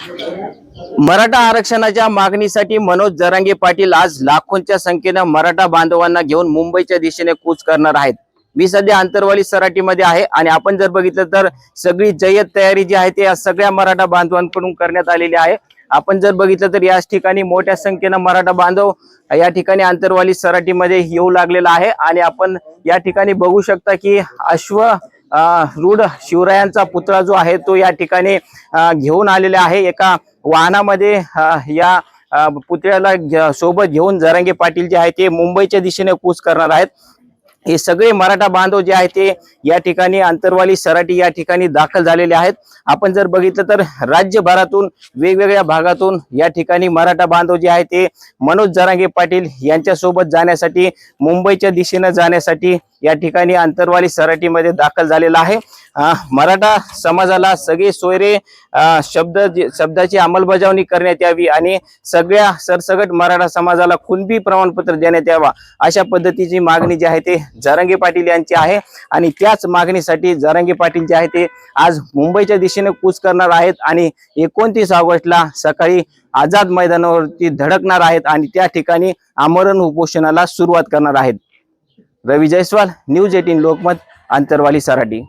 मराठा आरक्षणाच्या मागणीसाठी मनोज जरांगे पाटील आज लाखोंच्या संख्येने मराठा बांधवांना घेऊन मुंबईच्या दिशेने कूच करणार आहेत। मी सध्या अंतरवाली सराटीमध्ये आहे आणि आपण जर बघितलं तर सगळी जय्यत तयारी जी आहे ते या सगळ्या मराठा बांधवांकडून करण्यात आलेली आहे। आपण जर बघितलं तर याच ठिकाणी मोठ्या संख्येने मराठा बांधव या ठिकाणी अंतरवाली सराटीमध्ये येऊ लागलेला आहे आणि आपण या ठिकाणी बघू शकता की रूढ शिवरायांचा पुतळा जो आहे तो या ठिकाणी घेऊन आलेला आहे। एका वाहनामध्ये या पुतळ्याला सोबत घेऊन जरांगे पाटील जे आहे ते मुंबईच्या दिशेने कूच करणार आहेत। हे सगळे मराठा बांधव जे आहेत ते या ठिकाणी अंतरवाली सराटी या ठिकाणी दाखल झालेले आहेत। आपण जर बघितलं तर राज्यभरातून वेगवेगळ्या भागातून या ठिकाणी मराठा बांधव जे आहेत ते मनोज जरांगे पाटील यांच्या सोबत जाण्यासाठी मुंबईच्या दिशेने जाण्यासाठी या ठिकाणी अंतरवाली सराटीमध्ये दाखल झालेला आहे। मराठा समाजाला सगळे सोयरे शब्दाची अंमलबजावणी करण्यात यावी आणि सगळ्या सरसकट मराठा समाजाला कुणबी प्रमाणपत्र देण्यात यावा अशा पद्धतीची मागणी जी आहे ते जरांगे पाटील यांची आहे आणि त्याच मागणीसाठी जरांगे पाटील जे आहे ते आज मुंबईच्या दिशेने कूच करणार आहेत आणि 29 ऑगस्टला सकाळी आझाद मैदानावरती धडकणार आहेत आणि त्या ठिकाणी आमरण उपोषणाला सुरुवात करणार आहेत। रवी जयस्वाल, न्यूज 18 लोकमत, अंतरवाली सराटी।